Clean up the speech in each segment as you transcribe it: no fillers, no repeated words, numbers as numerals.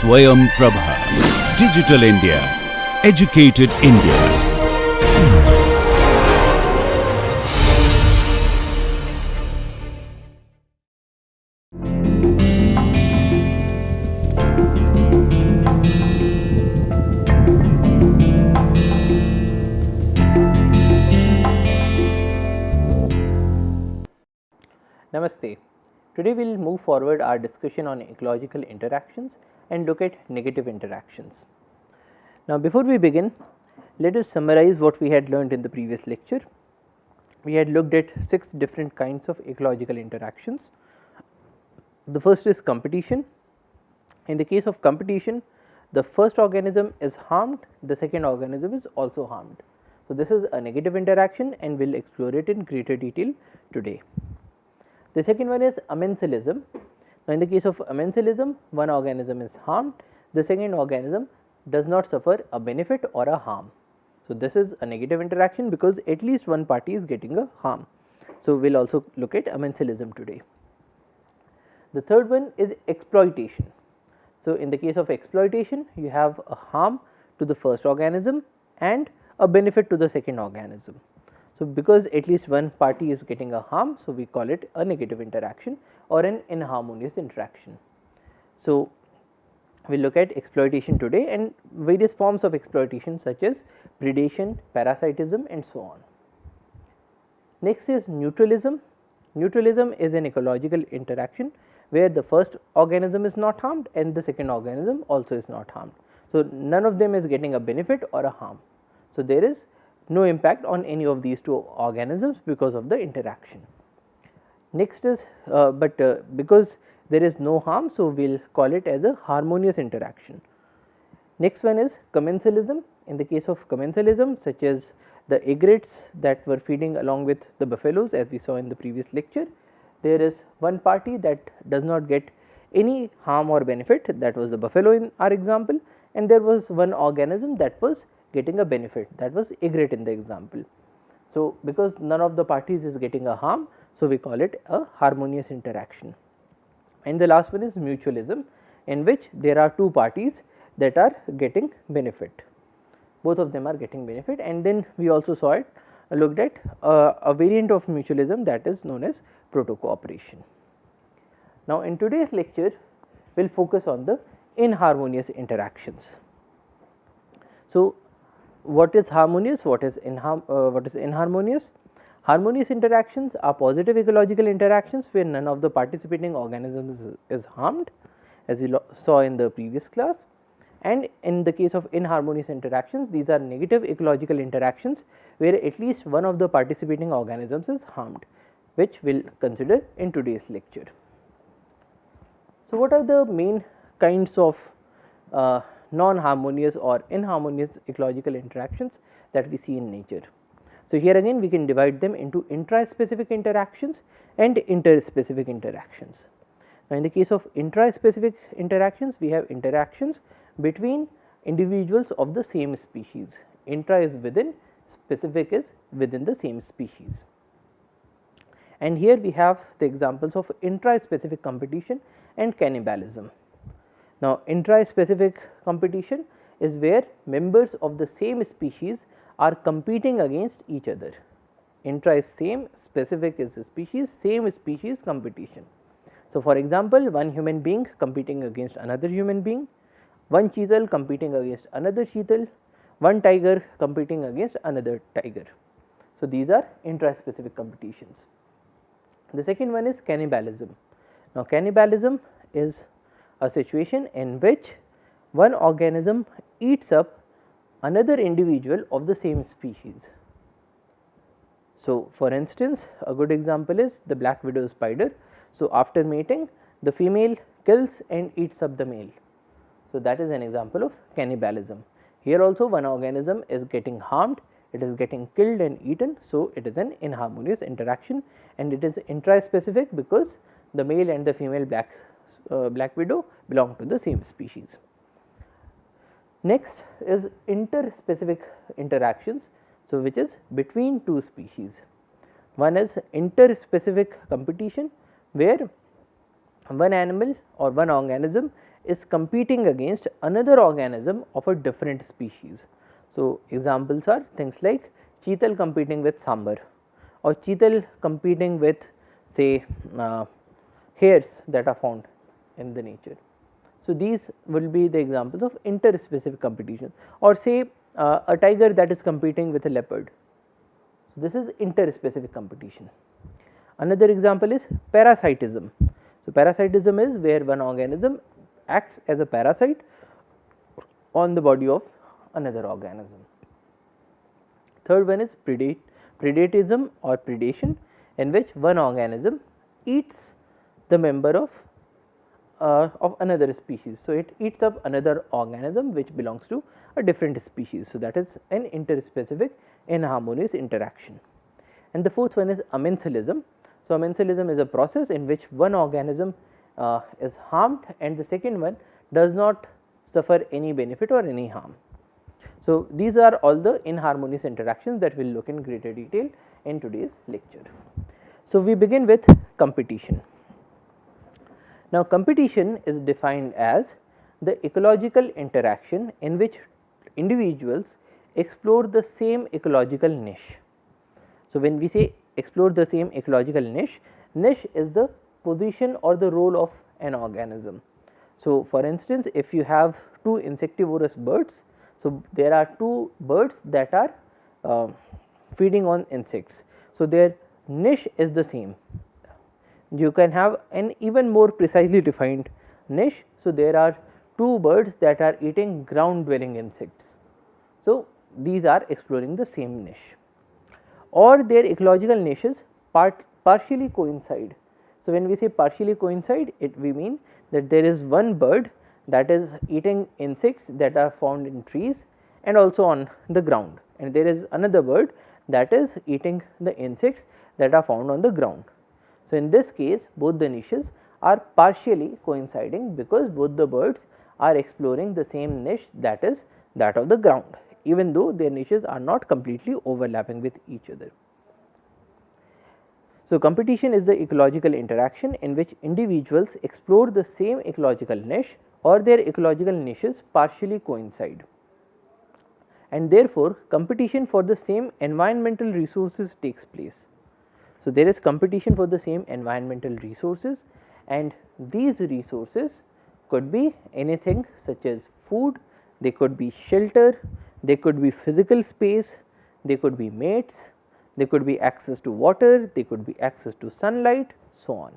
Swayam Prabha. Digital India. Educated India. Namaste. Today we will move forward our discussion on ecological interactions and look at negative interactions. Now, before we begin, let us summarize what we had learned in the previous lecture. We had looked at 6 different kinds of ecological interactions. The first is competition. In the case of competition, the first organism is harmed, the second organism is also harmed. So, this is a negative interaction and we will explore it in greater detail today. The second one is amensalism. Now, in the case of amensalism, one organism is harmed, the second organism does not suffer a benefit or a harm. So, this is a negative interaction because at least one party is getting a harm. So, we will also look at amensalism today. The third one is exploitation. So, in the case of exploitation, you have a harm to the first organism and a benefit to the second organism. So, because at least one party is getting a harm, so we call it a negative interaction or an inharmonious interaction. So, we will look at exploitation today and various forms of exploitation such as predation, parasitism and so on. Next is neutralism. Neutralism is an ecological interaction where the first organism is not harmed and the second organism also is not harmed. So, none of them is getting a benefit or a harm. So, there is no impact on any of these two organisms because of the interaction. Next is because there is no harm, so we will call it as a harmonious interaction. Next one is commensalism. In the case of commensalism, such as the egrets that were feeding along with the buffaloes, as we saw in the previous lecture, there is one party that does not get any harm or benefit, that was the buffalo in our example, and there was one organism that was getting a benefit, that was egret in the example. So, because none of the parties is getting a harm, so we call it a harmonious interaction. And the last one is mutualism, in which there are two parties that are getting benefit, both of them are getting benefit. And then we also saw it, looked at a variant of mutualism, that is known as proto cooperation. Now, in today's lecture we will focus on the inharmonious interactions. So, what is harmonious, what is inharmonious? Harmonious interactions are positive ecological interactions where none of the participating organisms is harmed, as we saw in the previous class. And in the case of inharmonious interactions, these are negative ecological interactions where at least one of the participating organisms is harmed, which we will consider in today's lecture. So, what are the main kinds of non-harmonious or inharmonious ecological interactions that we see in nature? So, here again we can divide them into intraspecific interactions and interspecific interactions. Now, in the case of intraspecific interactions, we have interactions between individuals of the same species. Intra is within, specific is within the same species. And here we have the examples of intraspecific competition and cannibalism. Now, intraspecific competition is where members of the same species are competing against each other. Intra is same, specific is a species, same species competition. So, for example, one human being competing against another human being, one cheetal competing against another cheetal, one tiger competing against another tiger. So, these are intraspecific competitions. The second one is cannibalism. Now, cannibalism is a situation in which one organism eats up another individual of the same species. So, for instance, a good example is the black widow spider. So, after mating, the female kills and eats up the male. So, that is an example of cannibalism. Here also one organism is getting harmed, it is getting killed and eaten. So, it is an inharmonious interaction and it is intraspecific because the male and the female black widow belong to the same species. Next is interspecific interactions, so which is between two species. One is interspecific competition, where one animal or one organism is competing against another organism of a different species. So, examples are things like cheetal competing with sambar or cheetal competing with say hares that are found in the nature. So, these will be the examples of interspecific competition, or say a tiger that is competing with a leopard. So, this is interspecific competition. Another example is parasitism. So, parasitism is where one organism acts as a parasite on the body of another organism. Third one is predatism or predation, in which one organism eats the member of another species. So, it eats up another organism which belongs to a different species. So, that is an interspecific inharmonious interaction. And the fourth one is amensalism. So, amensalism is a process in which one organism is harmed and the second one does not suffer any benefit or any harm. So, these are all the inharmonious interactions that we will look in greater detail in today's lecture. So, we begin with competition. Now, competition is defined as the ecological interaction in which individuals explore the same ecological niche. So, when we say explore the same ecological niche, niche is the position or the role of an organism. So, for instance, if you have two insectivorous birds, so there are two birds that are feeding on insects. So, their niche is the same. You can have an even more precisely defined niche. So, there are two birds that are eating ground dwelling insects. So, these are exploring the same niche, or their ecological niches partially coincide. So, when we say partially coincide, we mean that there is one bird that is eating insects that are found in trees and also on the ground, and there is another bird that is eating the insects that are found on the ground. So, in this case both the niches are partially coinciding because both the birds are exploring the same niche, that is that of the ground, even though their niches are not completely overlapping with each other. So, competition is the ecological interaction in which individuals explore the same ecological niche or their ecological niches partially coincide, and therefore, competition for the same environmental resources takes place. So, there is competition for the same environmental resources, and these resources could be anything such as food, they could be shelter, they could be physical space, they could be mates, they could be access to water, they could be access to sunlight, so on.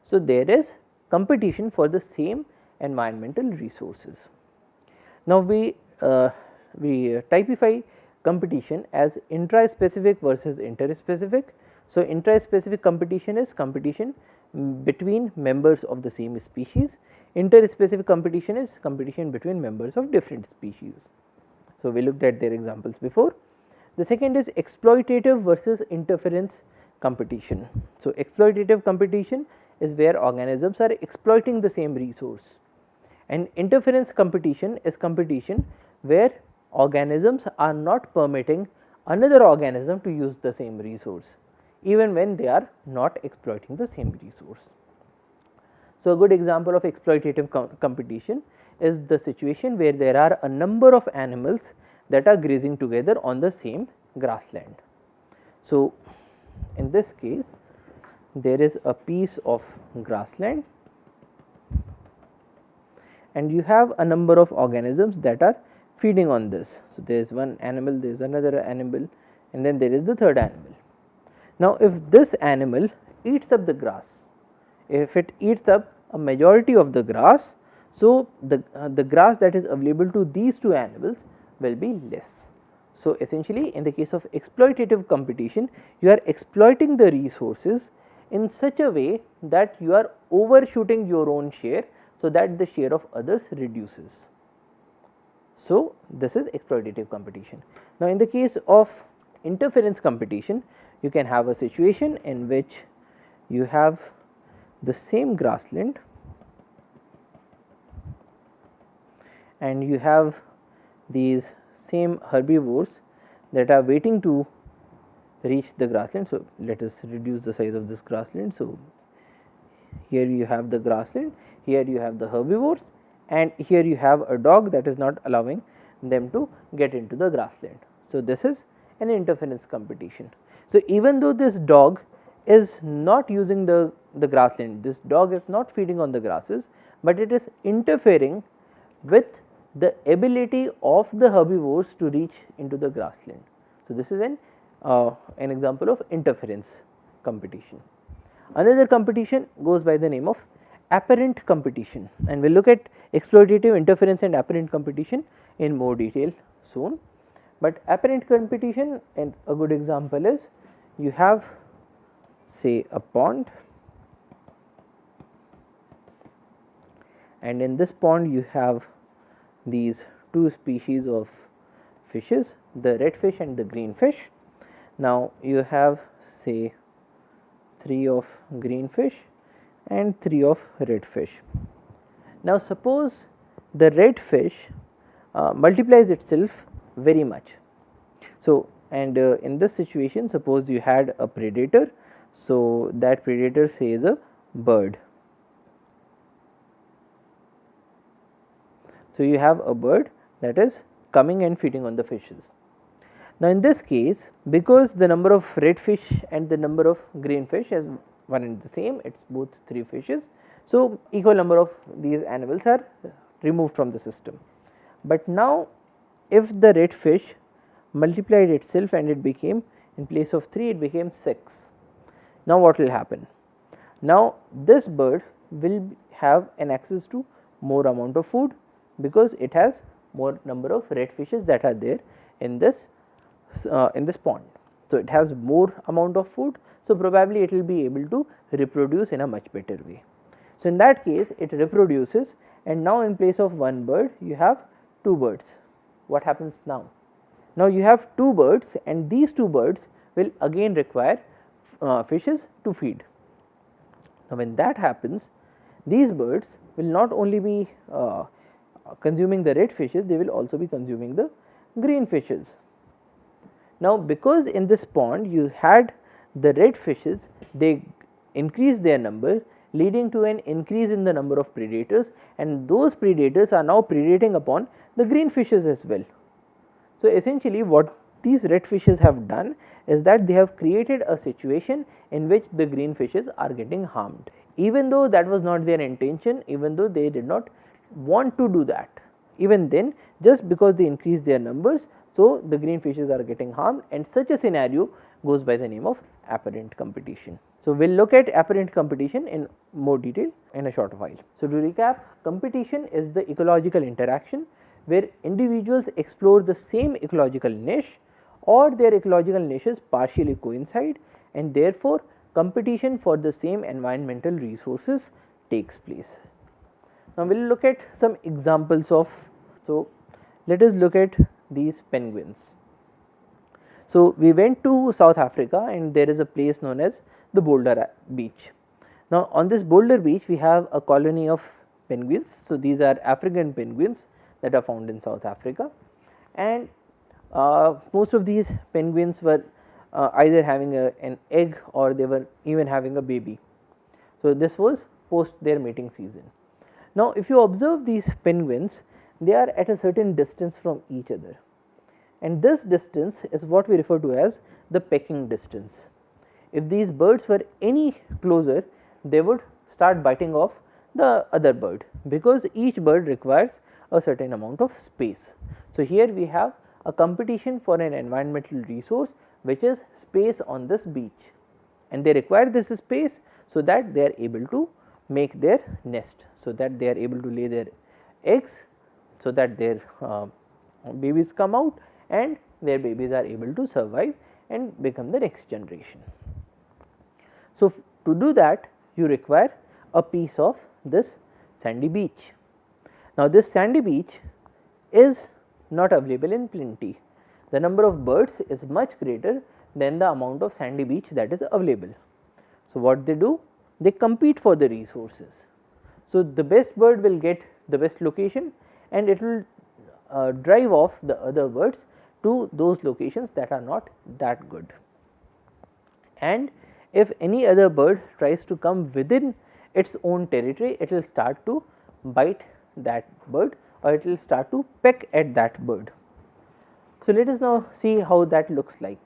So, there is competition for the same environmental resources. Now, we typify competition as intraspecific versus interspecific. So, intraspecific competition is competition between members of the same species, interspecific competition is competition between members of different species. So, we looked at their examples before. The second is exploitative versus interference competition. So, exploitative competition is where organisms are exploiting the same resource, and interference competition is competition where organisms are not permitting another organism to use the same resource even when they are not exploiting the same resource. So, a good example of exploitative competition is the situation where there are a number of animals that are grazing together on the same grassland. So, in this case there is a piece of grassland and you have a number of organisms that are feeding on this. So, there is one animal, there is another animal, and then there is the third animal. Now, if this animal eats up the grass, if it eats up a majority of the grass, so the grass that is available to these two animals will be less. So, essentially in the case of exploitative competition, you are exploiting the resources in such a way that you are overshooting your own share, so that the share of others reduces. So, this is exploitative competition. Now, in the case of interference competition, you can have a situation in which you have the same grassland and you have these same herbivores that are waiting to reach the grassland. So, let us reduce the size of this grassland. So, here you have the grassland, here you have the herbivores, and here you have a dog that is not allowing them to get into the grassland. So, this is an interference competition. So, even though this dog is not using the grassland, this dog is not feeding on the grasses, but it is interfering with the ability of the herbivores to reach into the grassland. So, this is an example of interference competition. Another competition goes by the name of apparent competition, and we will look at exploitative interference and apparent competition in more detail soon. But apparent competition, and a good example is you have say a pond, and in this pond you have these two species of fishes, the red fish and the green fish. Now, you have say 3 of green fish and 3 of red fish. Now, suppose the red fish multiplies itself very much. So, and in this situation, suppose you had a predator. So, that predator say is a bird. So, you have a bird that is coming and feeding on the fishes. Now, in this case, because the number of red fish and the number of green fish is one and the same, it is both 3 fishes. So, equal number of these animals are removed from the system. But now, if the red fish multiplied itself and it became, in place of 3 it became 6. Now, what will happen? Now, this bird will have an access to more amount of food, because it has more number of red fishes that are there in this pond. So, it has more amount of food. So, probably it will be able to reproduce in a much better way. So, in that case it reproduces, and now in place of one bird you have 2 birds. What happens now? Now, you have 2 birds, and these 2 birds will again require fishes to feed. Now, when that happens, these birds will not only be consuming the red fishes, they will also be consuming the green fishes. Now, because in this pond you had the red fishes, they increase their number, leading to an increase in the number of predators, and those predators are now predating upon the green fishes as well. So, essentially what these red fishes have done is that they have created a situation in which the green fishes are getting harmed, even though that was not their intention, even though they did not want to do that. Even then, just because they increase their numbers, so the green fishes are getting harmed, and such a scenario goes by the name of apparent competition. So, we will look at apparent competition in more detail in a short while. So, to recap, competition is the ecological interaction where individuals explore the same ecological niche, or their ecological niches partially coincide, and therefore, competition for the same environmental resources takes place. Now, we will look at some examples of, so let us look at these penguins. So, we went to South Africa, and there is a place known as the Boulder Beach. Now, on this Boulder Beach we have a colony of penguins. So, these are African penguins that are found in South Africa, and most of these penguins were either having an egg, or they were even having a baby. So, this was post their mating season. Now, if you observe these penguins, they are at a certain distance from each other, and this distance is what we refer to as the pecking distance. If these birds were any closer, they would start biting off the other bird, because each bird requires a certain amount of space. So, here we have a competition for an environmental resource, which is space on this beach, and they require this space so that they are able to make their nest, so that they are able to lay their eggs, so that their babies come out, and their babies are able to survive and become the next generation. So, to do that you require a piece of this sandy beach. Now, this sandy beach is not available in plenty. The number of birds is much greater than the amount of sandy beach that is available. So, what they do? They compete for the resources. So, the best bird will get the best location, and it will drive off the other birds to those locations that are not that good. And if any other bird tries to come within its own territory, it will start to bite that bird, or it will start to peck at that bird. So, let us now see how that looks like.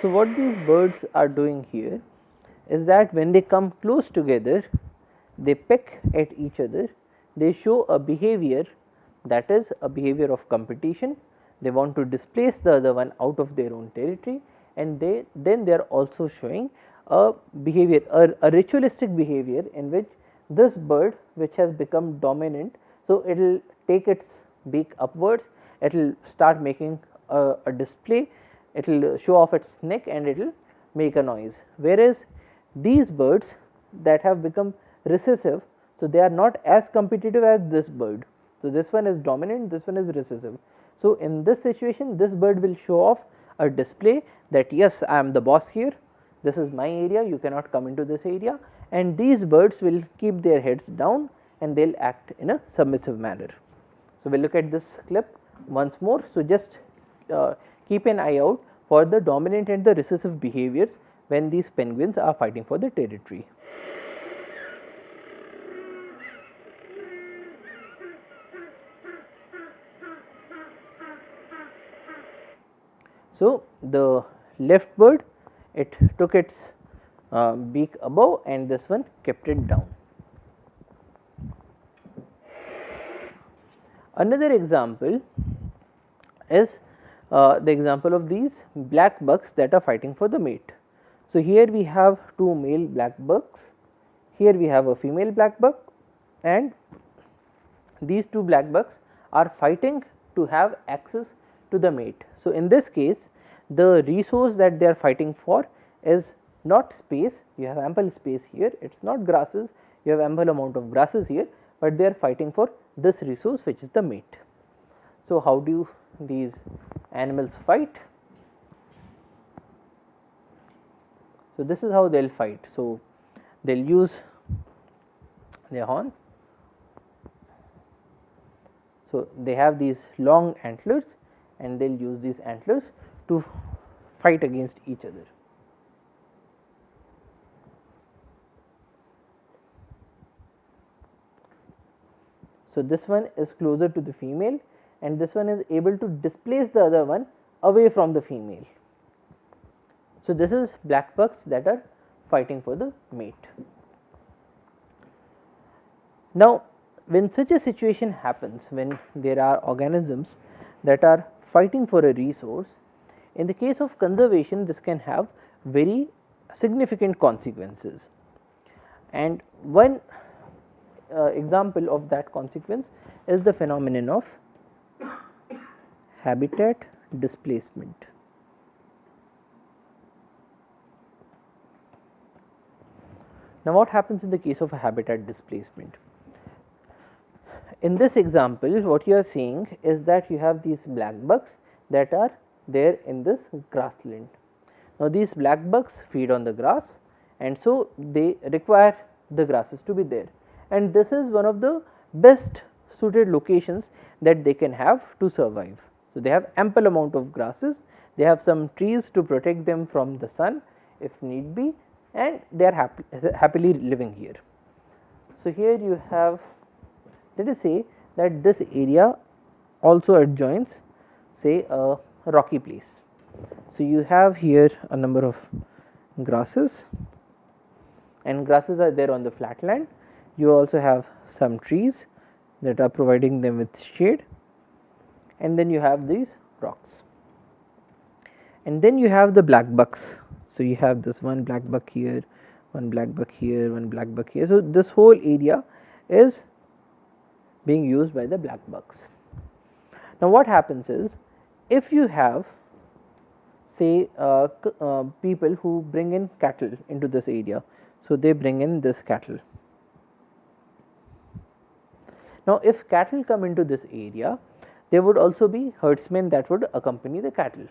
So, what these birds are doing here is that when they come close together, they peck at each other, they show a behavior that is a behavior of competition. They want to displace the other one out of their own territory, and then they are also showing a behavior, a ritualistic behavior in which this bird, which has become dominant, so it will take its beak upwards, it will start making a display, it will show off its neck and it will make a noise. Whereas, these birds that have become recessive, so they are not as competitive as this bird. So, this one is dominant, this one is recessive. So, in this situation, this bird will show off a display that yes, I am the boss here, this is my area, you cannot come into this area, and these birds will keep their heads down and they will act in a submissive manner. So, we will look at this clip once more. So, just keep an eye out for the dominant and the recessive behaviors when these penguins are fighting for the territory. So, the left bird, it took its beak above and this one kept it down. Another example is the example of these black bucks that are fighting for the mate. So, here we have two male black bucks, here we have a female black buck, and these two black bucks are fighting to have access to the mate. So, in this case, the resource that they are fighting for is not space, you have ample space here, it is not grasses, you have ample amount of grasses here, but they are fighting for this resource which is the mate. So, how do these animals fight? So, this is how they will fight. So, they will use their horn. So, they have these long antlers and they will use these antlers to fight against each other. So, this one is closer to the female and this one is able to displace the other one away from the female. So, this is black bucks that are fighting for the mate. Now, when such a situation happens, when there are organisms that are fighting for a resource, in the case of conservation this can have very significant consequences, and one example of that consequence is the phenomenon of habitat displacement. Now, what happens in the case of a habitat displacement? In this example, what you are seeing is that you have these black bucks that are there in this grassland. Now, these black bucks feed on the grass and so they require the grasses to be there, and this is one of the best suited locations that they can have to survive. So, they have ample amount of grasses, they have some trees to protect them from the sun if need be, and they are happily living here. So, here you have, let us say that this area also adjoins say a rocky place. So, you have here a number of grasses and grasses are there on the flat land. You also have some trees that are providing them with shade, and then you have these rocks, and then you have the black bucks. So, you have this one black buck here, one black buck here, one black buck here. So, this whole area is being used by the black bucks. Now, what happens is, if you have say people who bring in cattle into this area. So, they bring in this cattle. Now, if cattle come into this area, there would also be herdsmen that would accompany the cattle.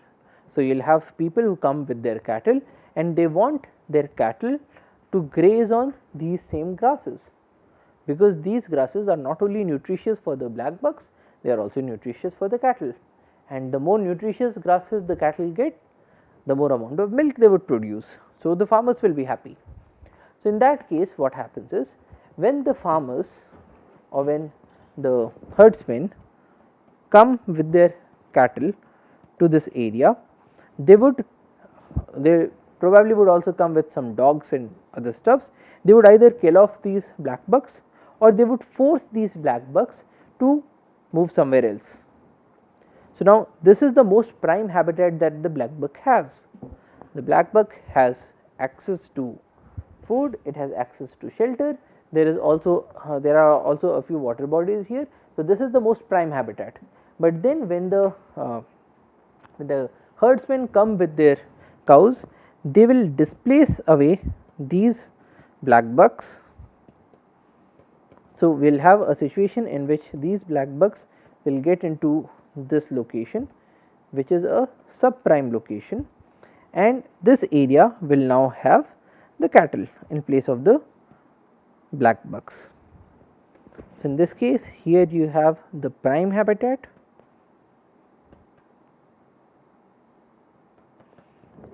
So, you will have people who come with their cattle and they want their cattle to graze on these same grasses, because these grasses are not only nutritious for the black bucks, they are also nutritious for the cattle, and the more nutritious grasses the cattle get, the more amount of milk they would produce. So, the farmers will be happy. So, in that case what happens is, when the farmers or when the herdsmen come with their cattle to this area, they probably would also come with some dogs and other stuffs. They would either kill off these black bucks or they would force these black bucks to move somewhere else. So, now this is the most prime habitat that the black buck has. The black buck has access to food, it has access to shelter, there are also a few water bodies here. So, this is the most prime habitat, but then when the herdsmen come with their cows, they will displace away these black bucks. So, we will have a situation in which these black bucks will get into this location, which is a subprime location, and this area will now have the cattle in place of the black bucks. So, in this case here you have the prime habitat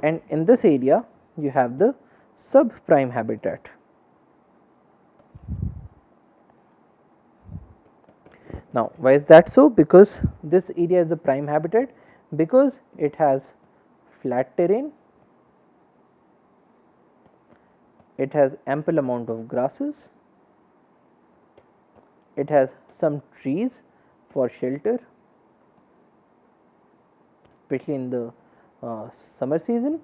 and in this area you have the subprime habitat. Now, why is that so? Because this area is the prime habitat, because it has flat terrain, it has ample amount of grasses, it has some trees for shelter, especially in the summer season.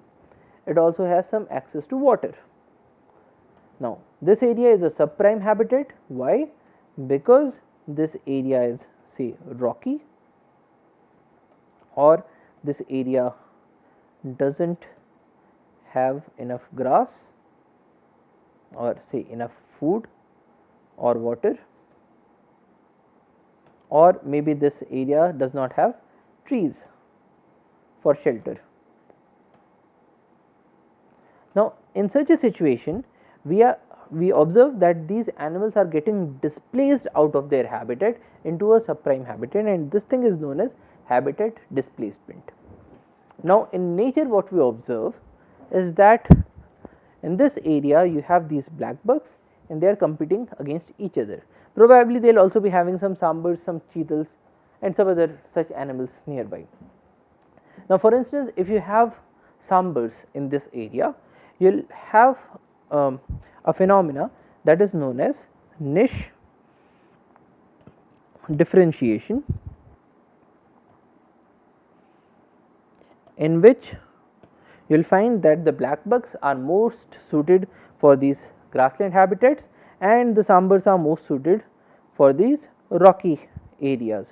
It also has some access to water. Now, this area is a subprime habitat. Why? Because this area is, say, rocky, or this area does not have enough grass or say enough food or water, or maybe this area does not have trees for shelter. Now, in such a situation, we observe that these animals are getting displaced out of their habitat into a subprime habitat, and this thing is known as habitat displacement. Now, in nature what we observe is that in this area you have these black bucks and they are competing against each other. Probably they will also be having some sambars, some cheetahs and some other such animals nearby. Now, for instance, if you have sambars in this area, you will have a phenomena that is known as niche differentiation, in which you will find that the black bucks are most suited for these grassland habitats and the sambars are most suited for these rocky areas.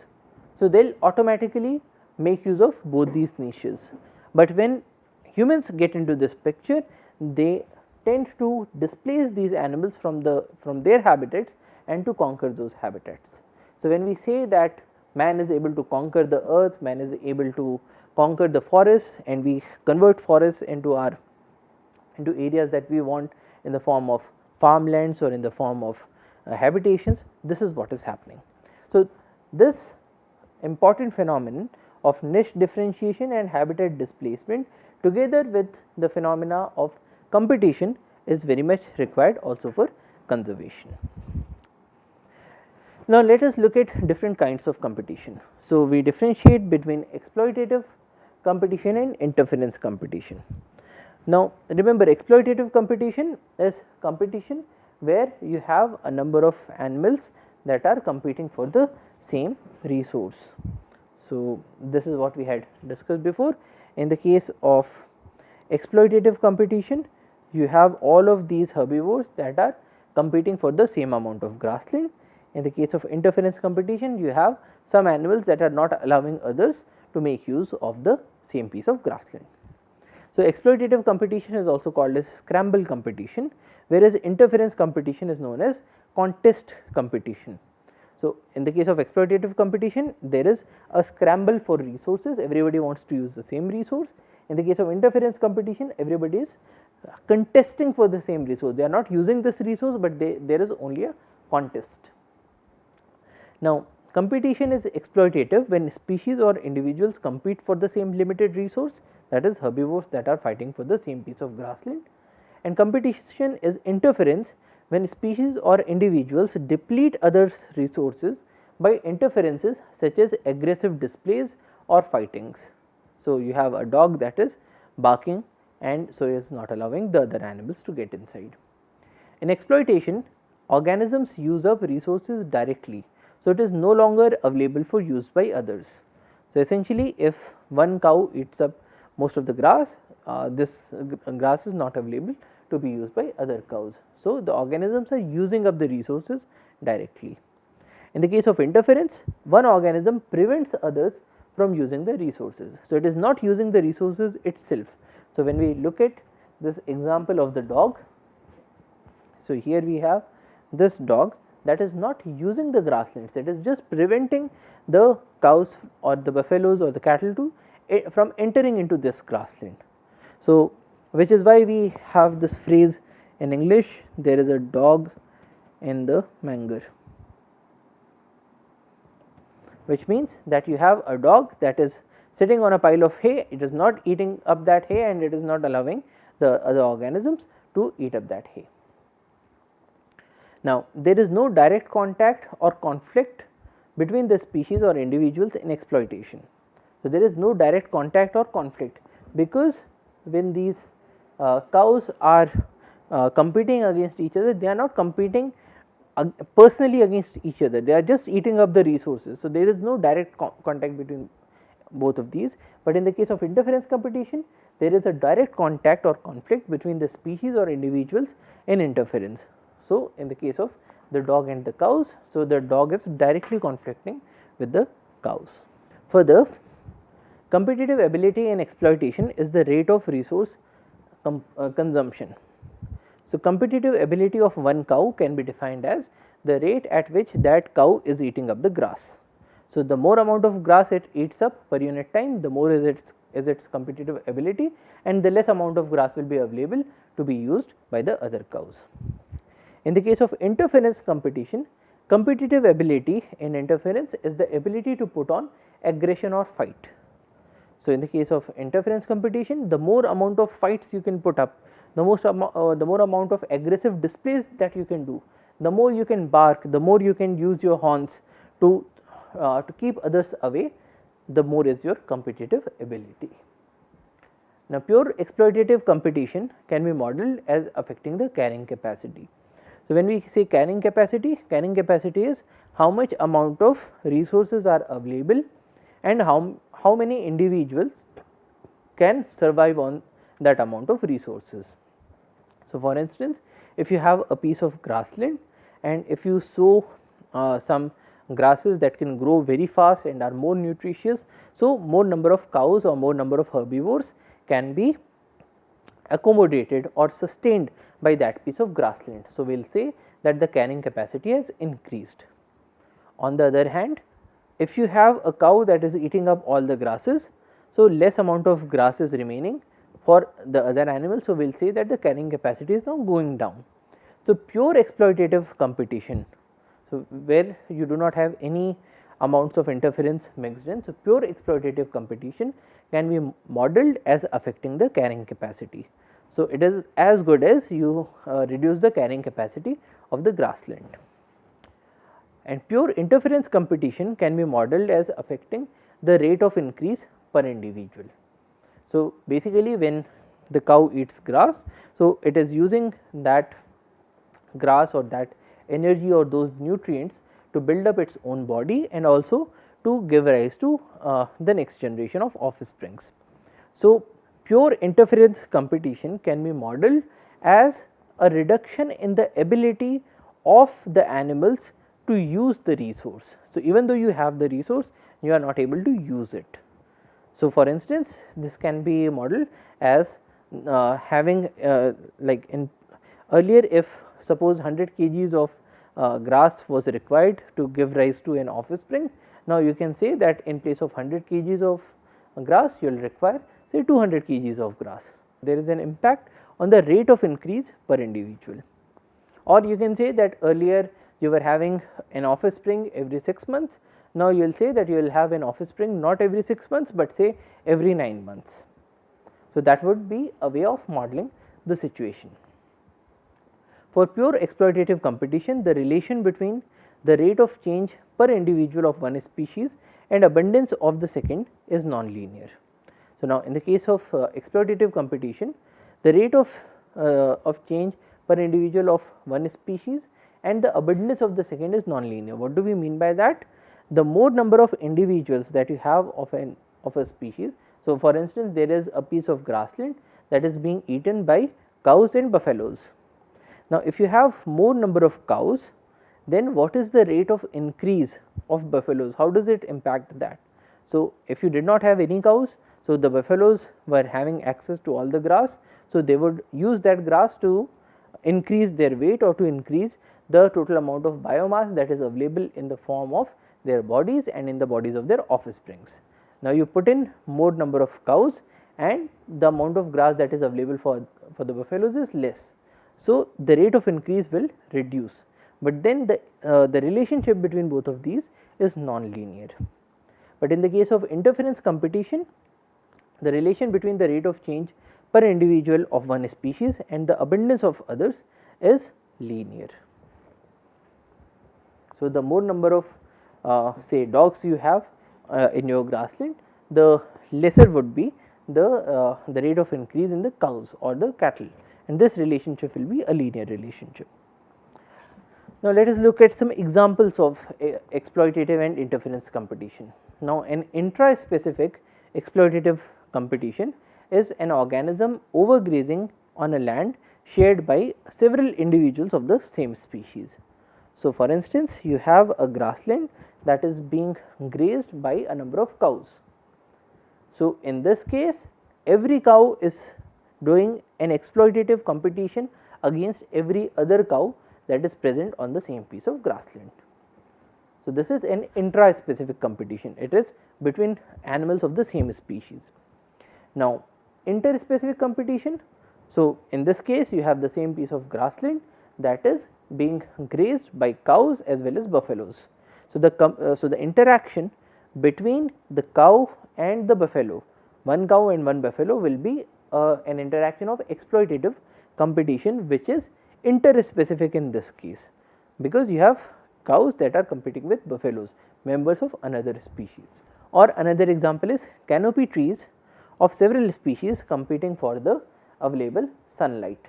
So, they will automatically make use of both these niches, but when humans get into this picture, they tend to displace these animals from their habitats and to conquer those habitats. So, when we say that man is able to conquer the earth, man is able to conquer the forests, and we convert forests into areas that we want in the form of farmlands or in the form of habitations, this is what is happening. So, this important phenomenon of niche differentiation and habitat displacement together with the phenomena of competition is very much required also for conservation. Now, let us look at different kinds of competition. So, we differentiate between exploitative competition and interference competition. Now, remember, exploitative competition is competition where you have a number of animals that are competing for the same resource. So, this is what we had discussed before. In the case of exploitative competition, you have all of these herbivores that are competing for the same amount of grassland. In the case of interference competition, you have some animals that are not allowing others to make use of the same piece of grassland. So, exploitative competition is also called as scramble competition, whereas interference competition is known as contest competition. So, in the case of exploitative competition, there is a scramble for resources, everybody wants to use the same resource. In the case of interference competition, everybody is contesting for the same resource, they are not using this resource, but there is only a contest. Now, competition is exploitative when species or individuals compete for the same limited resource, that is herbivores that are fighting for the same piece of grassland, and competition is interference when species or individuals deplete others' resources by interferences such as aggressive displays or fightings. So, you have a dog that is barking and so is not allowing the other animals to get inside. In exploitation, organisms use up resources directly, so it is no longer available for use by others. So, essentially if one cow eats up most of the grass, this grass is not available to be used by other cows. So, the organisms are using up the resources directly. In the case of interference, one organism prevents others from using the resources. So, it is not using the resources itself. So, when we look at this example of the dog, so here we have this dog that is not using the grasslands, it is just preventing the cows or the buffaloes or the cattle to from entering into this grassland. So, which is why we have this phrase in English, there is a dog in the manger, which means that you have a dog that is sitting on a pile of hay, it is not eating up that hay and it is not allowing the other organisms to eat up that hay. Now, there is no direct contact or conflict between the species or individuals in exploitation. So, there is no direct contact or conflict, because when these cows are competing against each other, they are not competing personally against each other, they are just eating up the resources. So, there is no direct contact between both of these, but in the case of interference competition, there is a direct contact or conflict between the species or individuals in interference. So, in the case of the dog and the cows, so the dog is directly conflicting with the cows. Further, competitive ability in exploitation is the rate of resource consumption. So, competitive ability of one cow can be defined as the rate at which that cow is eating up the grass. So, the more amount of grass it eats up per unit time, the more is its competitive ability, and the less amount of grass will be available to be used by the other cows. In the case of interference competition, competitive ability in interference is the ability to put on aggression or fight. So, in the case of interference competition, the more amount of fights you can put up, the more amount of aggressive displays that you can do, the more you can bark, the more you can use your horns to keep others away, the more is your competitive ability. Now, pure exploitative competition can be modeled as affecting the carrying capacity. So, when we say carrying capacity is how much amount of resources are available and how many individuals can survive on that amount of resources. So, for instance, if you have a piece of grassland and if you sow some grasses that can grow very fast and are more nutritious, so more number of cows or more number of herbivores can be accommodated or sustained by that piece of grassland. So, we will say that the carrying capacity has increased. On the other hand, if you have a cow that is eating up all the grasses, so less amount of grass is remaining for the other animals. So, we will say that the carrying capacity is now going down. So, pure exploitative competition, so where you do not have any amounts of interference mixed in, so pure exploitative competition can be modeled as affecting the carrying capacity. So, it is as good as you reduce the carrying capacity of the grassland. And pure interference competition can be modeled as affecting the rate of increase per individual. So, basically when the cow eats grass, so it is using that grass or that energy or those nutrients to build up its own body and also to give rise to the next generation of offsprings. So, pure interference competition can be modeled as a reduction in the ability of the animals to use the resource. So, even though you have the resource, you are not able to use it. So, for instance, this can be modeled as having like in earlier, if suppose 100 kgs of grass was required to give rise to an offspring, now you can say that in place of 100 kgs of grass you will require say 200 kgs of grass. There is an impact on the rate of increase per individual. Or you can say that earlier you were having an offspring every 6 months, now you will say that you will have an offspring not every 6 months, but say every 9 months. So, that would be a way of modeling the situation. For pure exploitative competition, the relation between the rate of change per individual of one species and abundance of the second is non-linear. So, now in the case of exploitative competition, the rate of change per individual of one species and the abundance of the second is non-linear. What do we mean by that? The more number of individuals that you have of a species. So, for instance, there is a piece of grassland that is being eaten by cows and buffaloes. Now, if you have more number of cows, then what is the rate of increase of buffaloes? How does it impact that? So, if you did not have any cows, so the buffaloes were having access to all the grass, so they would use that grass to increase their weight or to increase the total amount of biomass that is available in the form of their bodies and in the bodies of their offsprings. Now, you put in more number of cows and the amount of grass that is available for the buffaloes is less. So, the rate of increase will reduce, but then the relationship between both of these is non-linear. But in the case of interference competition, the relation between the rate of change per individual of one species and the abundance of others is linear. So, the more number of say dogs you have in your grassland, the lesser would be the rate of increase in the cows or the cattle, and this relationship will be a linear relationship. Now, let us look at some examples of exploitative and interference competition. Now, an intra-specific exploitative competition is an organism overgrazing on a land shared by several individuals of the same species. So, for instance, you have a grassland that is being grazed by a number of cows. So, in this case, every cow is doing an exploitative competition against every other cow that is present on the same piece of grassland. So, this is an intra-specific competition, it is between animals of the same species. Now, interspecific competition, so in this case you have the same piece of grassland that is being grazed by cows as well as buffaloes. So, the interaction between the cow and the buffalo, one cow and one buffalo, will be an interaction of exploitative competition, which is interspecific in this case, because you have cows that are competing with buffaloes, members of another species. Or another example is canopy trees of several species competing for the available sunlight.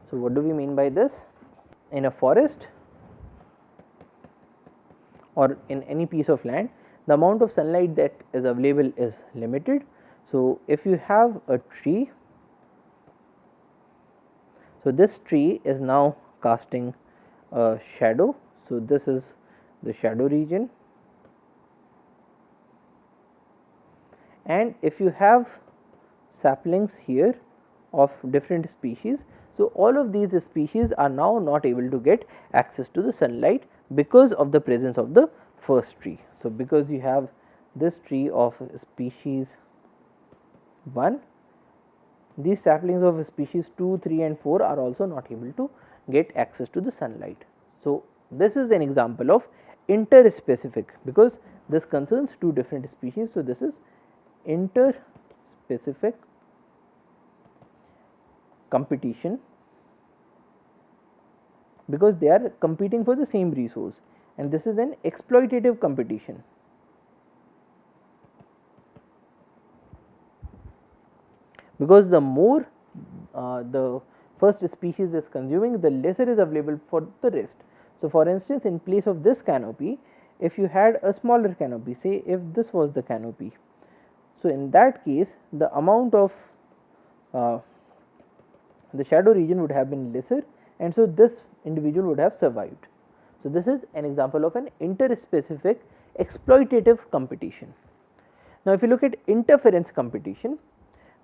So, what do we mean by this? In a forest or in any piece of land, the amount of sunlight that is available is limited. So, if you have a tree, so this tree is now casting a shadow. So, this is the shadow region, and if you have saplings here of different species, so all of these species are now not able to get access to the sunlight because of the presence of the first tree. So, because you have this tree of species 1, these saplings of species 2, 3 and 4 are also not able to get access to the sunlight. So, this is an example of interspecific, because this concerns two different species. So, this is interspecific competition, because they are competing for the same resource, and this is an exploitative competition. Because the more the first species is consuming, the lesser is available for the rest. So, for instance, in place of this canopy, if you had a smaller canopy, say if this was the canopy, so in that case the amount of the shadow region would have been lesser, and so this individual would have survived. So, this is an example of an interspecific exploitative competition. Now, if you look at interference competition,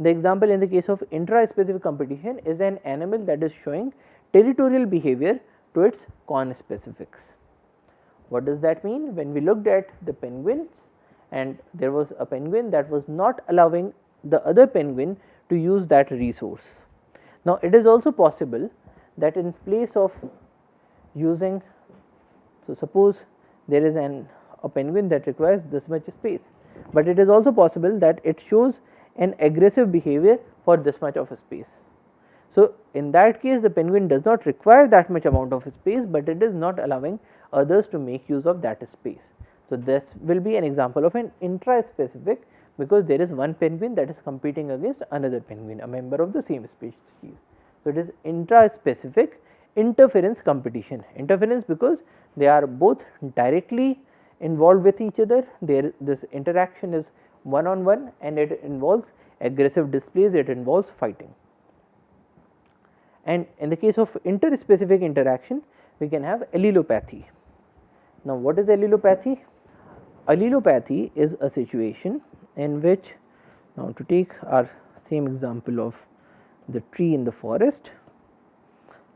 The example in the case of intra-specific competition is an animal that is showing territorial behavior to its conspecifics. What does that mean? When we looked at the penguins and there was a penguin that was not allowing the other penguin to use that resource. Now, it is also possible that in place of using, so suppose there is a penguin that requires this much space, but it is also possible that it shows an aggressive behavior for this much of a space. So, in that case the penguin does not require that much amount of space, but it is not allowing others to make use of that space. So, this will be an example of an intra-specific, because there is one penguin that is competing against another penguin, a member of the same species. So, it is intra-specific interference competition. Interference because they are both directly involved with each other, this interaction is one on one and it involves aggressive displays, it involves fighting. And in the case of interspecific interaction, we can have allelopathy. Now, what is allelopathy? Allelopathy is a situation in which, now to take our same example of the tree in the forest.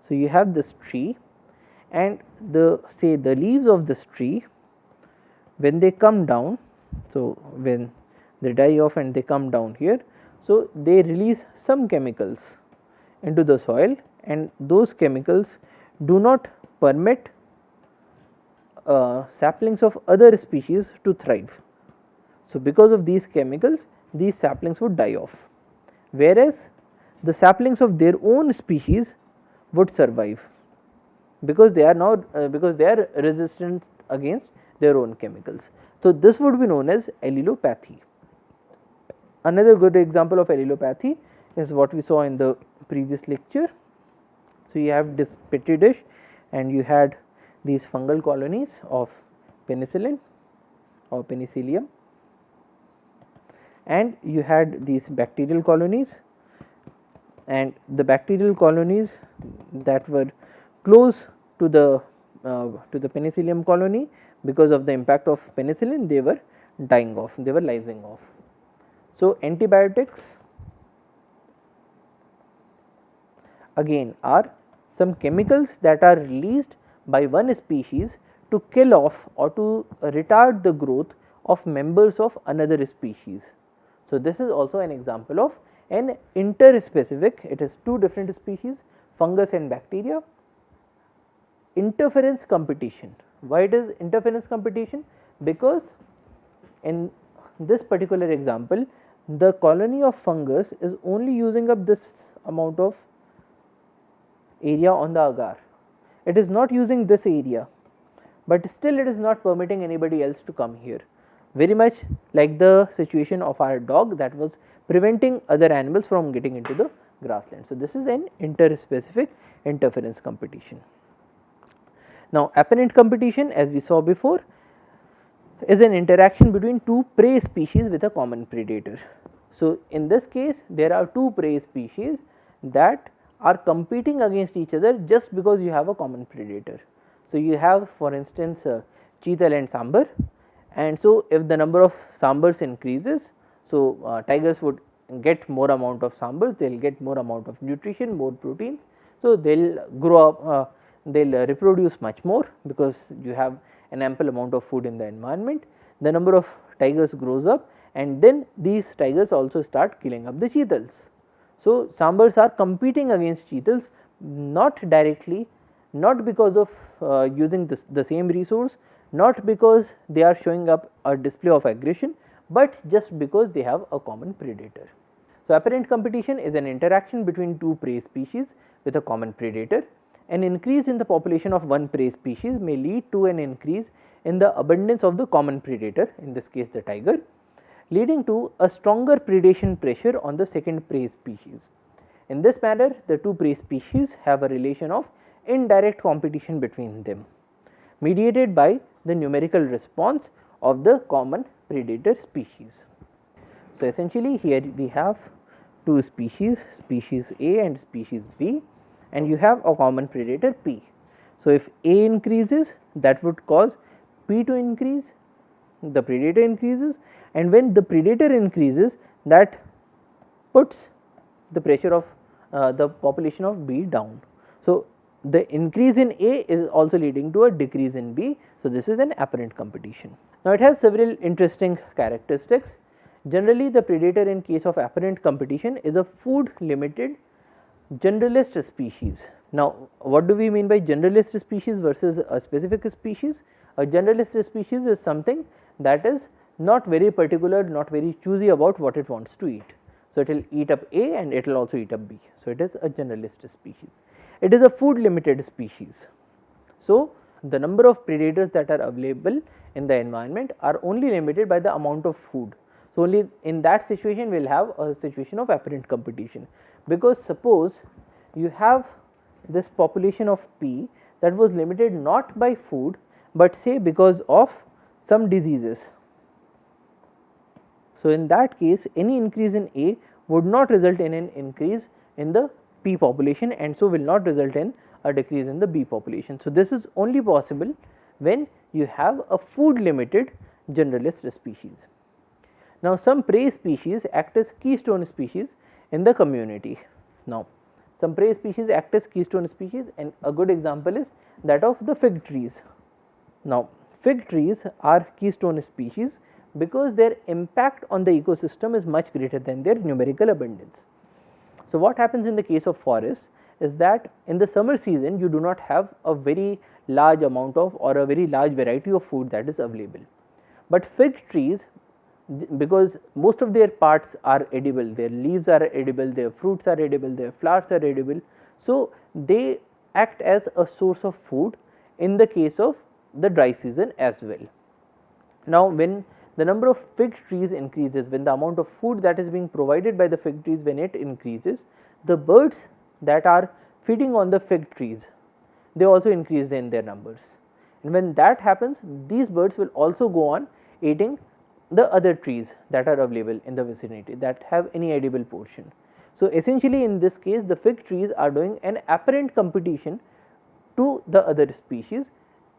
So, you have this tree and the leaves of this tree, when they come down, so when they die off and they come down here, so they release some chemicals into the soil and those chemicals do not permit saplings of other species to thrive. So, because of these chemicals these saplings would die off, whereas the saplings of their own species would survive because they are now because they are resistant against their own chemicals. So, this would be known as allelopathy. Another good example of allelopathy is what we saw in the previous lecture. So, you have this petri dish and you had these fungal colonies of penicillin or penicillium, and you had these bacterial colonies, and the bacterial colonies that were close to the penicillium colony, because of the impact of penicillin they were dying off, they were lysing off. So, antibiotics again are some chemicals that are released by one species to kill off or to retard the growth of members of another species. So, this is also an example of an interspecific, it is two different species, fungus and bacteria. Interference competition. Why it is interference competition? Because in this particular example the colony of fungus is only using up this amount of area on the agar, it is not using this area, but still it is not permitting anybody else to come here, very much like the situation of our dog that was preventing other animals from getting into the grassland. So, this is an interspecific interference competition. Now, apparent competition, as we saw before, is an interaction between two prey species with a common predator. So, in this case there are two prey species that are competing against each other just because you have a common predator. So, you have for instance cheetal and sambar, and so if the number of sambars increases, so tigers would get more amount of sambars, they will get more amount of nutrition, more proteins. So, they will grow up, they will reproduce much more because you have an ample amount of food in the environment. The number of tigers grows up and then these tigers also start killing up the cheetals. So, sambars are competing against cheetals not directly, not because of using the same resource, not because they are showing up a display of aggression, but just because they have a common predator. So, apparent competition is an interaction between two prey species with a common predator. An increase in the population of one prey species may lead to an increase in the abundance of the common predator, in this case the tiger, leading to a stronger predation pressure on the second prey species. In this manner, the two prey species have a relation of indirect competition between them, mediated by the numerical response of the common predator species. So, essentially here we have two species, species A and species B, and you have a common predator P. So, if A increases, that would cause P to increase, the predator increases, and when the predator increases, that puts the pressure of the population of B down. So, the increase in A is also leading to a decrease in B. So, this is an apparent competition. Now, it has several interesting characteristics. Generally, the predator in case of apparent competition is a food limited generalist species. Now, what do we mean by generalist species versus a specific species? A generalist species is something that is not very particular, not very choosy about what it wants to eat. So, it will eat up A and it will also eat up B. So, it is a generalist species. It is a food limited species. So, the number of predators that are available in the environment are only limited by the amount of food. So, only in that situation we will have a situation of apparent competition, because suppose you have this population of P that was limited not by food, but say because of some diseases. So, in that case any increase in A would not result in an increase in the P population, and so will not result in a decrease in the B population. So, this is only possible when you have a food limited generalist species. Now, some prey species act as keystone species in the community. Now, some prey species act as keystone species, and a good example is that of the fig trees. Now, fig trees are keystone species because their impact on the ecosystem is much greater than their numerical abundance. So, what happens in the case of forest is that in the summer season you do not have a very large amount of or a very large variety of food that is available, but fig trees, because most of their parts are edible, their leaves are edible, their fruits are edible, their flowers are edible. So, they act as a source of food in the case of the dry season as well. Now, when the number of fig trees increases, when the amount of food that is being provided by the fig trees, when it increases, the birds that are feeding on the fig trees, they also increase in their numbers, and when that happens, these birds will also go on eating the other trees that are available in the vicinity that have any edible portion. So, essentially in this case the fig trees are doing an apparent competition to the other species,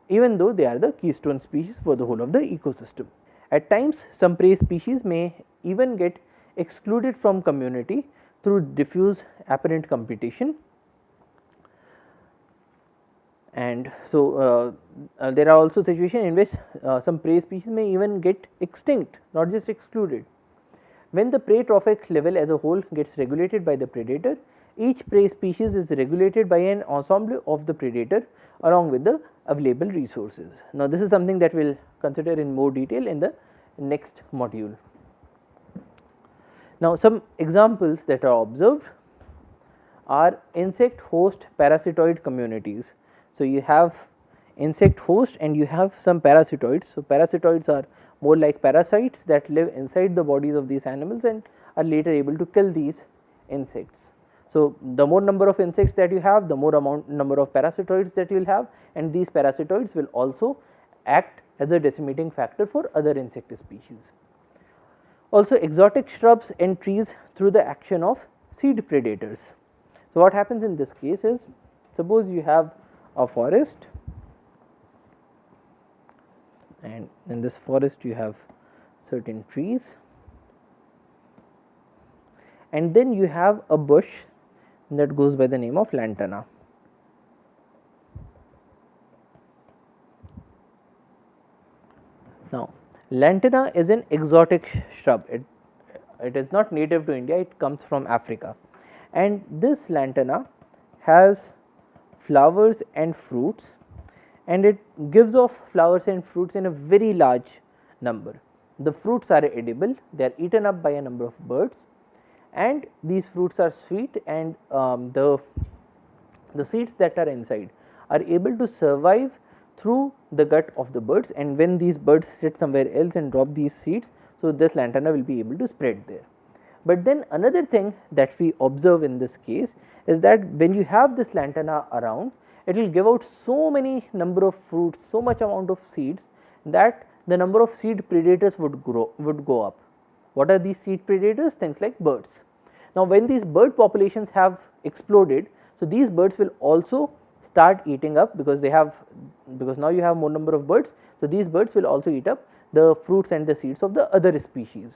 even though they are the keystone species for the whole of the ecosystem. At times some prey species may even get excluded from community through diffuse apparent competition. And so, there are also situations in which some prey species may even get extinct, not just excluded. When the prey trophic level as a whole gets regulated by the predator, each prey species is regulated by an ensemble of the predator along with the available resources. Now, this is something that we will consider in more detail in the next module. Now, some examples that are observed are insect host parasitoid communities. So, you have insect host and you have some parasitoids. So, parasitoids are more like parasites that live inside the bodies of these animals and are later able to kill these insects. So, the more number of insects that you have, the more number of parasitoids that you will have, and these parasitoids will also act as a decimating factor for other insect species. Also, exotic shrubs and trees through the action of seed predators. So, what happens in this case is, suppose you have a forest, and in this forest you have certain trees, and then you have a bush that goes by the name of lantana. Now, lantana is an exotic shrub. It is not native to India, it comes from Africa, and this lantana has flowers and fruits, and it gives off flowers and fruits in a very large number. The fruits are edible, they are eaten up by a number of birds, and these fruits are sweet, and the seeds that are inside are able to survive through the gut of the birds, and when these birds sit somewhere else and drop these seeds, so this lantana will be able to spread there. But then another thing that we observe in this case is that when you have this lantana around, it will give out so many number of fruits, so much amount of seeds, that the number of seed predators would go up. What are these seed predators? Things like birds. Now, when these bird populations have exploded, so these birds will also start eating up, because now you have more number of birds. So, these birds will also eat up the fruits and the seeds of the other species.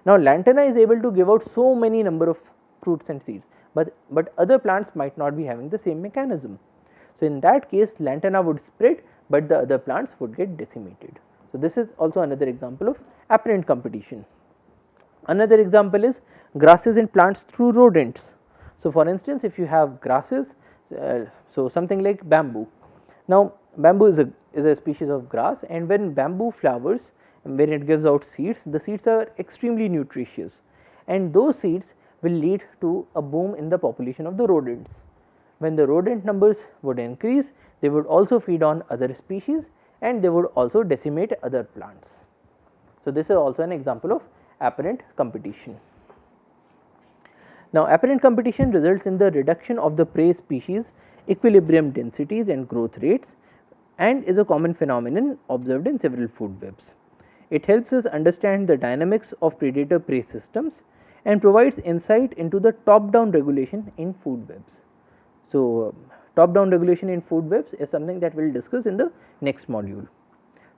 Now lantana is able to give out so many number of fruits and seeds, but other plants might not be having the same mechanism. So in that case lantana would spread, but the other plants would get decimated. So this is also another example of apparent competition. Another example is grasses in plants through rodents. So for instance, if you have grasses, so something like bamboo. Now bamboo is a species of grass, and when bamboo flowers, when it gives out seeds, the seeds are extremely nutritious, and those seeds will lead to a boom in the population of the rodents. When the rodent numbers would increase, they would also feed on other species and they would also decimate other plants. So this is also an example of apparent competition. Now apparent competition results in the reduction of the prey species equilibrium densities and growth rates, and is a common phenomenon observed in several food webs. It helps us understand the dynamics of predator prey systems and provides insight into the top down regulation in food webs. So top down regulation in food webs is something that we will discuss in the next module.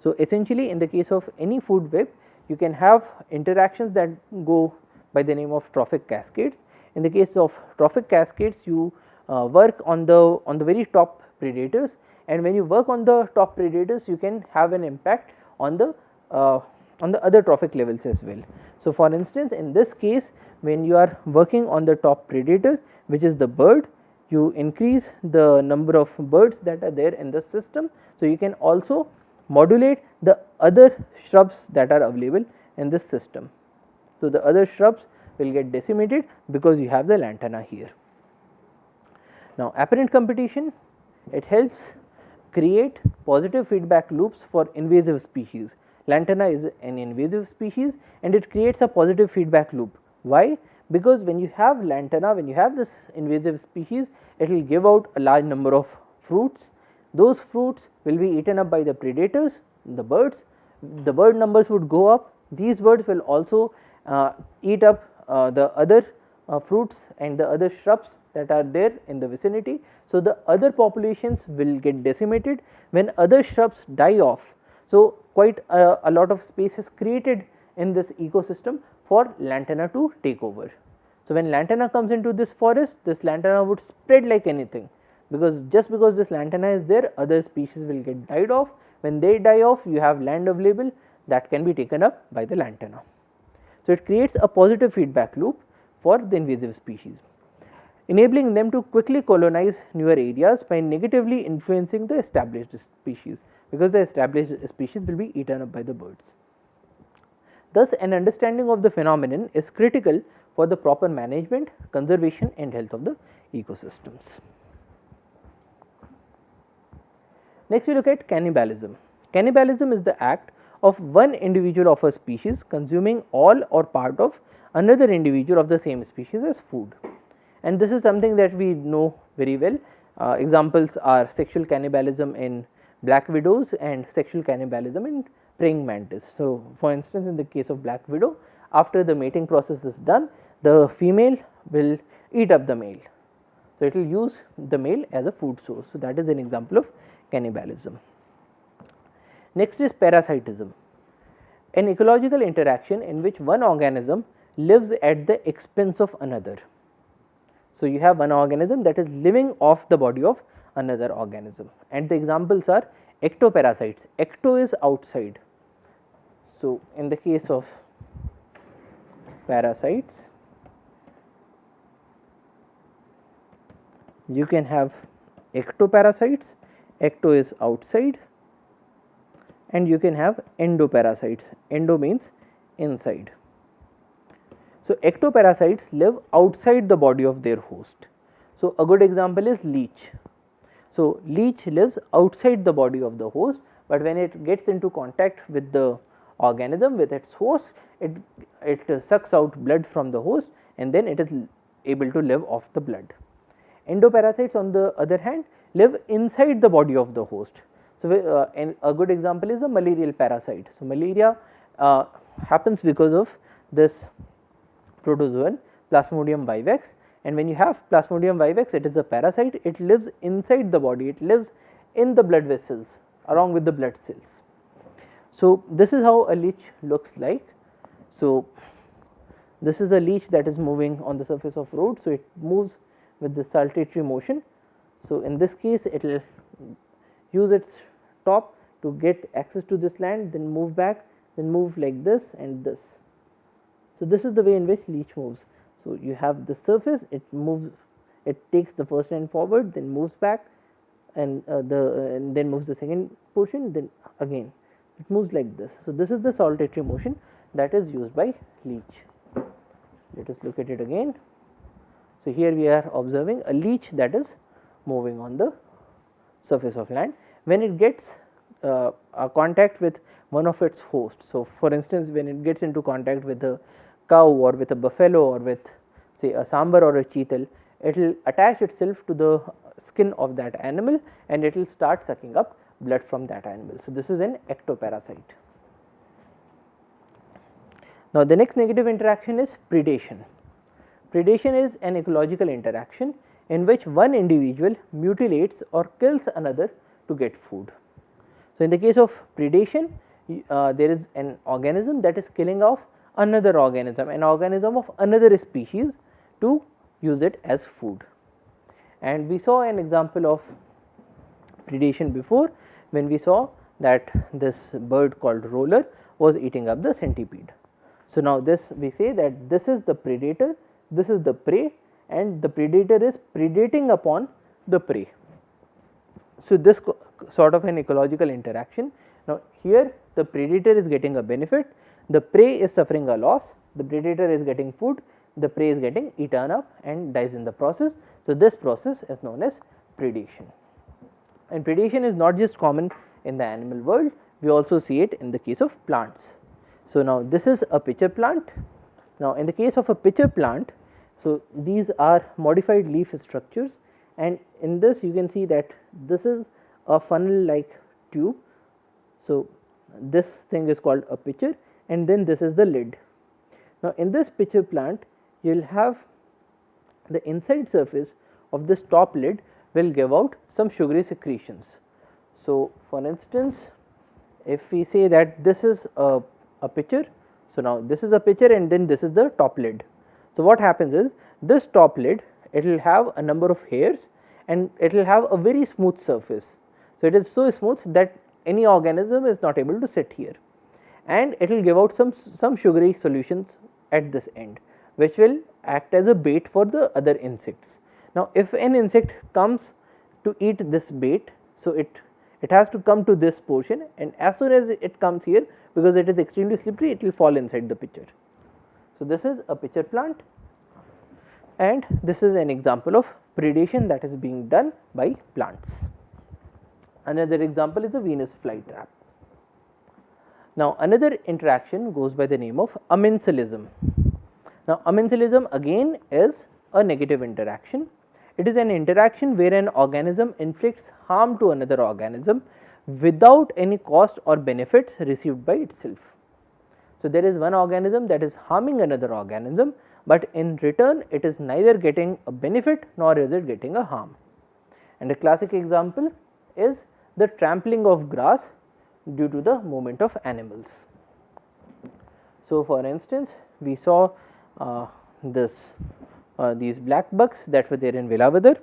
So essentially in the case of any food web, you can have interactions that go by the name of trophic cascades. In the case of trophic cascades, you work on the very top predators, and when you work on the top predators, you can have an impact on the other trophic levels as well. So for instance, in this case, when you are working on the top predator, which is the bird, you increase the number of birds that are there in the system. So you can also modulate the other shrubs that are available in this system. So the other shrubs will get decimated because you have the lantana here. Now apparent competition, it helps create positive feedback loops for invasive species. Lantana is an invasive species and it creates a positive feedback loop. Why? Because when you have lantana, when you have this invasive species, it will give out a large number of fruits. Those fruits will be eaten up by the predators, the birds. The bird numbers would go up. These birds will also eat up the other fruits and the other shrubs that are there in the vicinity. So the other populations will get decimated. When other shrubs die off, so quite a lot of space is created in this ecosystem for lantana to take over. So when lantana comes into this forest, this lantana would spread like anything, because just because this lantana is there, other species will get died off. When they die off, you have land available that can be taken up by the lantana. So it creates a positive feedback loop for the invasive species, enabling them to quickly colonize newer areas by negatively influencing the established species, because the established species will be eaten up by the birds. Thus an understanding of the phenomenon is critical for the proper management, conservation and health of the ecosystems. Next we look at cannibalism. Cannibalism is the act of one individual of a species consuming all or part of another individual of the same species as food, and this is something that we know very well. Examples are sexual cannibalism in black widows and sexual cannibalism in praying mantis. So for instance, in the case of black widow, after the mating process is done, the female will eat up the male. So it will use the male as a food source. So that is an example of cannibalism. Next is parasitism, an ecological interaction in which one organism lives at the expense of another. So you have one organism that is living off the body of another organism, and the examples are ectoparasites. Ecto is outside. So in the case of parasites, you can have ectoparasites. Ecto is outside, and you can have endoparasites. Endo means inside. So ectoparasites live outside the body of their host. So a good example is leech. So leech lives outside the body of the host, but when it gets into contact with the organism, with its host, it sucks out blood from the host, and then it is able to live off the blood. Endoparasites on the other hand live inside the body of the host. So and a good example is the malarial parasite. So malaria happens because of this protozoan Plasmodium vivax, and when you have Plasmodium vivax, it is a parasite. It lives inside the body, it lives in the blood vessels along with the blood cells. So this is how a leech looks like. So this is a leech that is moving on the surface of road. So, it moves with the saltatory motion. So, in this case it will use its top to get access to this land, then move back, then move like this and this. So, this is the way in which leech moves. So, you have the surface, it moves, it takes the first land forward, then moves back, and then moves the second portion, then again it moves like this. So, this is the saltatory motion that is used by leech. Let us look at it again. So, here we are observing a leech that is moving on the surface of land when it gets a contact with one of its hosts. So, for instance, when it gets into contact with a cow or with a buffalo or with say a sambar or a cheetal, it will attach itself to the skin of that animal and it will start sucking up blood from that animal. So, this is an ectoparasite. Now, the next negative interaction is predation. Predation is an ecological interaction in which one individual mutilates or kills another to get food. So, in the case of predation, there is an organism that is killing off another organism, an organism of another species to use it as food. And we saw an example of predation before when we saw that this bird called roller was eating up the centipede. So, now this we say that this is the predator, this is the prey, and the predator is predating upon the prey. So, this sort of an ecological interaction. Now, here the predator is getting a benefit, the prey is suffering a loss, the predator is getting food, the prey is getting eaten up and dies in the process. So, this process is known as predation, and predation is not just common in the animal world, we also see it in the case of plants. So, now this is a pitcher plant. Now, in the case of a pitcher plant, so these are modified leaf structures, and in this you can see that this is a funnel like tube. So, this thing is called a pitcher and then this is the lid. Now, in this pitcher plant you will have the inside surface of this top lid will give out some sugary secretions. So, for instance, if we say that this is a pitcher, so now this is a pitcher and then this is the top lid. So, what happens is this top lid, it will have a number of hairs and it will have a very smooth surface. So, it is so smooth that any organism is not able to sit here, and it will give out some sugary solutions at this end, which will act as a bait for the other insects. Now, if an insect comes to eat this bait, so it has to come to this portion, and as soon as it comes here, because it is extremely slippery, it will fall inside the pitcher. So, this is a pitcher plant, and this is an example of predation that is being done by plants. Another example is a Venus flytrap. Now, another interaction goes by the name of amensalism. Now, amensalism again is a negative interaction. It is an interaction where an organism inflicts harm to another organism without any cost or benefits received by itself. So, there is one organism that is harming another organism, but in return it is neither getting a benefit nor is it getting a harm. And a classic example is the trampling of grass due to the movement of animals. So, for instance, we saw these black bucks that were there in Velavadar.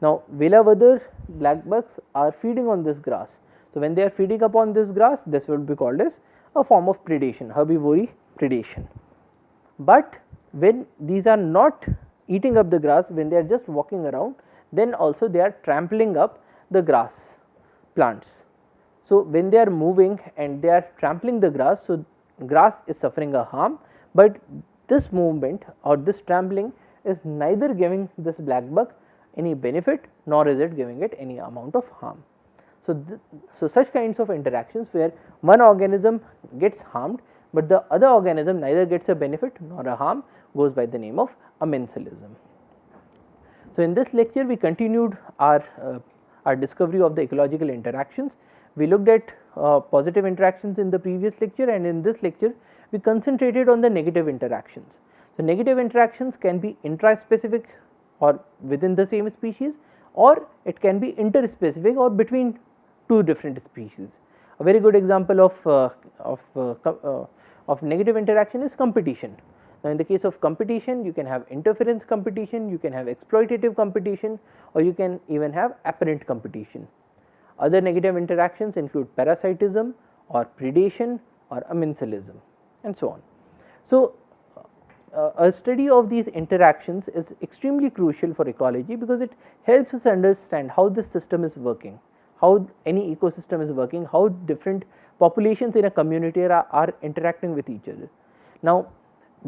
Now, Velavadar black bucks are feeding on this grass. So, when they are feeding upon this grass, this would be called as a form of predation, herbivory predation. But when these are not eating up the grass, when they are just walking around, then also they are trampling up the grass plants. So, when they are moving and they are trampling the grass, so grass is suffering a harm, but this movement or this trampling is neither giving this black buck any benefit nor is it giving it any amount of harm. So, such kinds of interactions where one organism gets harmed, but the other organism neither gets a benefit nor a harm goes by the name of amensalism. So, in this lecture we continued our discovery of the ecological interactions. We looked at positive interactions in the previous lecture, and in this lecture we concentrated on the negative interactions. So, negative interactions can be intraspecific or within the same species, or it can be interspecific or between two different species. A very good example of negative interaction is competition. Now, in the case of competition, you can have interference competition, you can have exploitative competition, or you can even have apparent competition. Other negative interactions include parasitism or predation or amensalism and so on. So, a study of these interactions is extremely crucial for ecology, because it helps us understand how this system is working, how any ecosystem is working, how different populations in a community are interacting with each other. Now,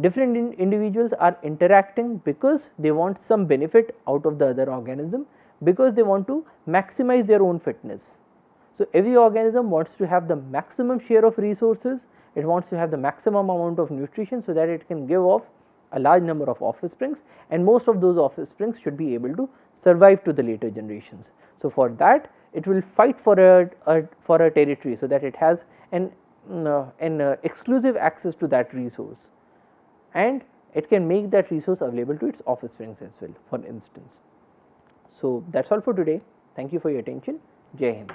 different individuals are interacting because they want some benefit out of the other organism, because they want to maximize their own fitness. So, every organism wants to have the maximum share of resources, it wants to have the maximum amount of nutrition, so that it can give off a large number of offsprings, and most of those offsprings should be able to survive to the later generations. So, for that it will fight for a territory, so that it has an exclusive access to that resource, and it can make that resource available to its offsprings as well, for instance. So, that is all for today. Thank you for your attention. Jai Hind.